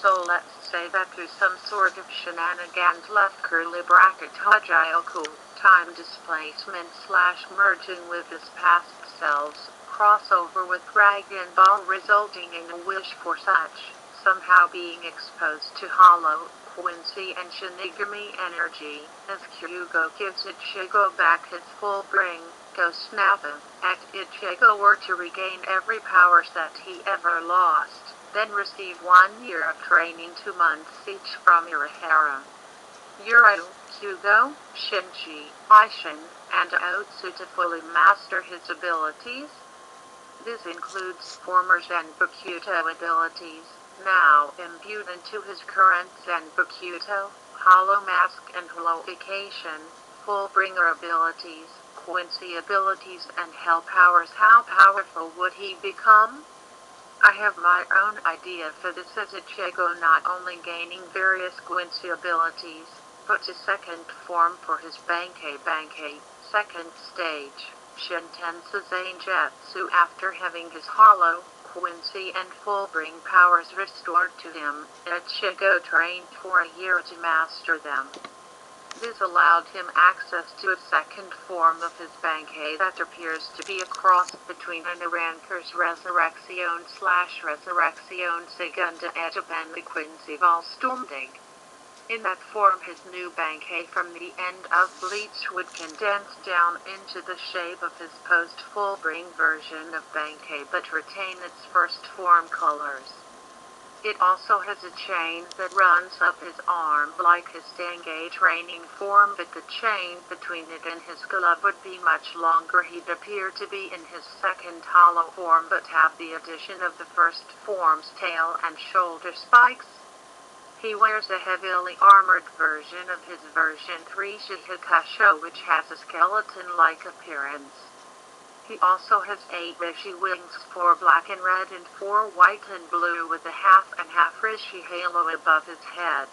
So let's say that through some sort of shenanigans left curly bracket Hajioku, time displacement / merging with his past selves, crossover with Dragon Ball resulting in a wish for such, somehow being exposed to Hollow, Quincy and Shinigami energy, as Kyugo gives Ichigo back his full bring, go snapping, at Ichigo were to regain every powers that he ever lost, then receive 1 year of training 2 months each from Urahara. Uro, Kyugo, Shinji, Aishin, and Otsu to fully master his abilities. This includes former Zenbakuto abilities, now imbued into his current Zenbakuto, Hollow Mask and Holoification, Full Bringer abilities, Quincy abilities and Hell powers. How powerful would he become? I have my own idea for this, as Ichigo not only gaining various Quincy abilities, but a second form for his Bankei, second stage, Shintensu Zangetsu, after having his Hollow, Quincy and Full Bring powers restored to him. Ichigo trained for a year to master them. This allowed him access to a second form of his Bankei that appears to be a cross between an Aranker's Resurrection / Resurrection Segunda Etapan the Quincy Volstormdig. In that form, his new Bankei from the end of Bleach would condense down into the shape of his post-Full Bring version of Bankei but retain its first form colors. It also has a chain that runs up his arm like his Dengei training form, but the chain between it and his glove would be much longer. He'd appear to be in his second hollow form but have the addition of the first form's tail and shoulder spikes. He wears a heavily armored version of his version 3 Shihikusho, which has a skeleton-like appearance. He also has 8 Rishi wings, 4 black and red and 4 white and blue, with a half and half Rishi halo above his head.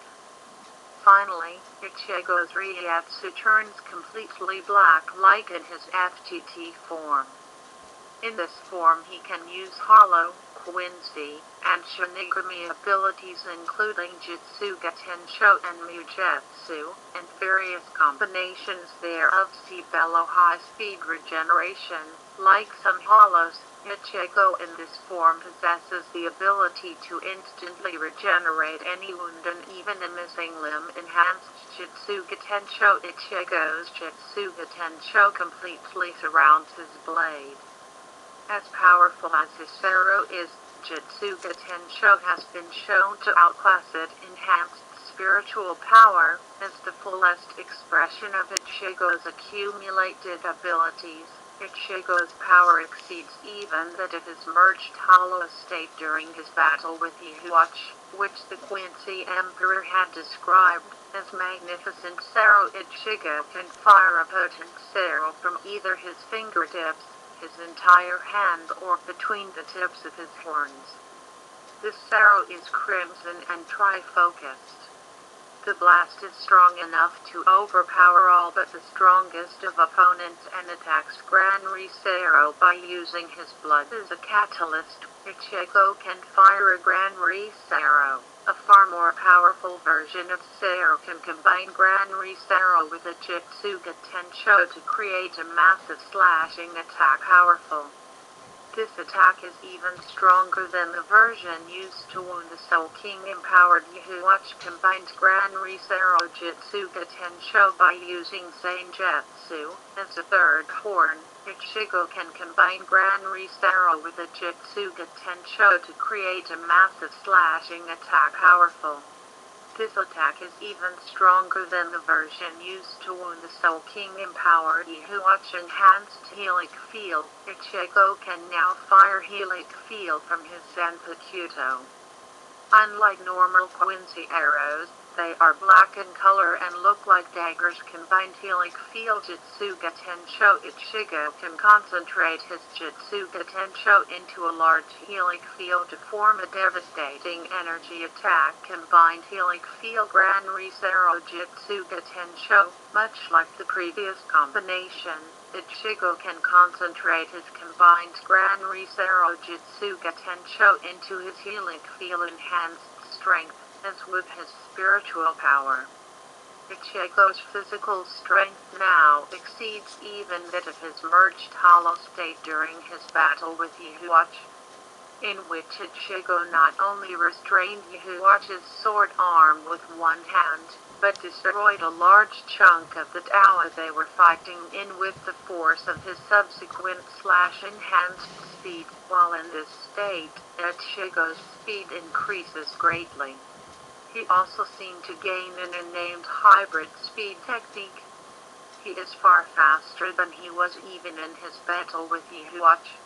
Finally, Ichigo's Ryatsu turns completely black like in his FTT form. In this form he can use Hollow, Quincy, and Shinigami abilities including Jutsuga Tensho and Mujetsu, and various combinations thereof. See Bellow high-speed regeneration. Like some Hollows, Ichigo in this form possesses the ability to instantly regenerate any wound and even a missing limb. Enhanced Jutsuga Tensho. Ichigo's Jutsuga Tensho completely surrounds his blade. As powerful as his arrow is, Jutsuga Tensho has been shown to outclass it. Enhanced spiritual power, as the fullest expression of Ichigo's accumulated abilities. Ichigo's power exceeds even that of his merged Hollow state during his battle with Ihuachi, which the Quincy Emperor had described as magnificent arrow. Ichigo can fire a potent arrow from either his fingertips, his entire hand, or between the tips of his horns. This arrow is crimson and tri-focused. The blast is strong enough to overpower all but the strongest of opponents and attacks Gran Arrow by using his blood as a catalyst. Ichigo can fire a Gran Arrow. A far more powerful version of Arrow can combine Gran Arrow with a Jutsuga Tensho to create a massive slashing attack. Powerful. This attack is even stronger than the version used to wound the Soul King. Empowered Ihuachi combines Gran Arrow Jutsuga Tensho by using Zangetsu as a third horn. Ichigo can combine Gran Arrow with a Jutsuga Tensho to create a massive slashing attack. Powerful. This attack is even stronger than the version used to wound the Soul King. Empowered Ihuachi enhanced Helic Field. Ichigo can now fire Helic Field from his Zenpakuto. Unlike normal Quincy arrows, they are black in color and look like daggers. Combined Helic Field Jutsuga Tensho. Ichigo can concentrate his Jutsuga Tensho into a large Helic Field to form a devastating energy attack. Combined Helic Field Gran Arrow Jutsuga Tensho. Much like the previous combination, Ichigo can concentrate his combined Gran Arrow Jutsuga Tensho into his Helic Field. Enhanced strength as with his spiritual power. Ichigo's physical strength now exceeds even that of his merged hollow state during his battle with Yahuwatch, in which Ichigo not only restrained Yahuwatch's sword arm with one hand, but destroyed a large chunk of the tower they were fighting in with the force of his subsequent enhanced speed. While in this state, Ichigo's speed increases greatly. He also seemed to gain an unnamed hybrid speed technique. He is far faster than he was even in his battle with Yahuwatch.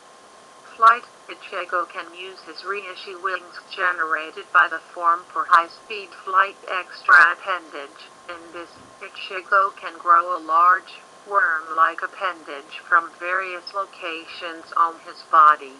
Flight. Ichigo can use his Reishi wings generated by the form for high-speed flight extra appendage. In this, Ichigo can grow a large, worm-like appendage from various locations on his body.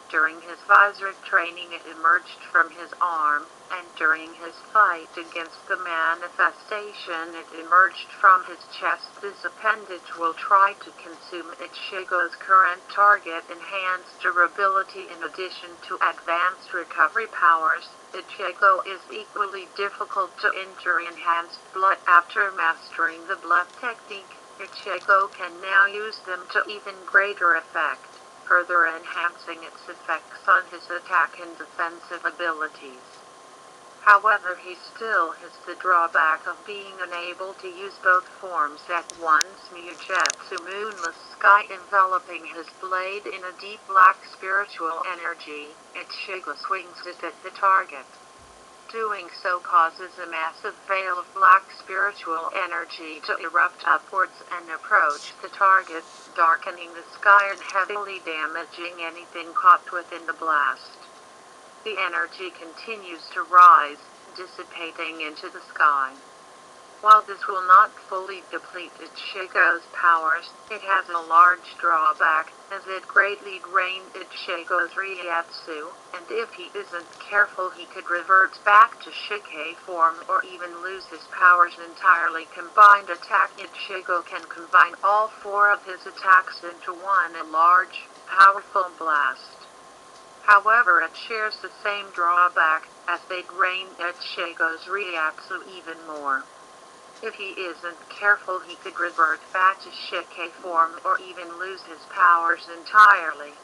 During his visor training it emerged from his arm, and during his fight against the manifestation it emerged from his chest. This appendage will try to consume Ichigo's current target. Enhanced durability. In addition to advanced recovery powers, Ichigo is equally difficult to injure. Enhanced blood. After mastering the blood technique, Ichigo can now use them to even greater effect, further enhancing its effects on his attack and defensive abilities. However, he still has the drawback of being unable to use both forms at once. Mujutsu Moonless Sky. Enveloping his blade in a deep black spiritual energy, Ichigo swings it at the target. Doing so causes a massive veil of black spiritual energy to erupt upwards and approach the target, darkening the sky and heavily damaging anything caught within the blast. The energy continues to rise, dissipating into the sky. While this will not fully deplete Ichigo's powers, it has a large drawback, as it greatly drains Ichigo's Reiatsu, and if he isn't careful he could revert back to Shike form or even lose his powers entirely. Combined attack. Ichigo can combine all four of his attacks into one, a large, powerful blast. However, it shares the same drawback, as they drain Ichigo's Reiatsu even more. If he isn't careful he could revert back to Shike form or even lose his powers entirely.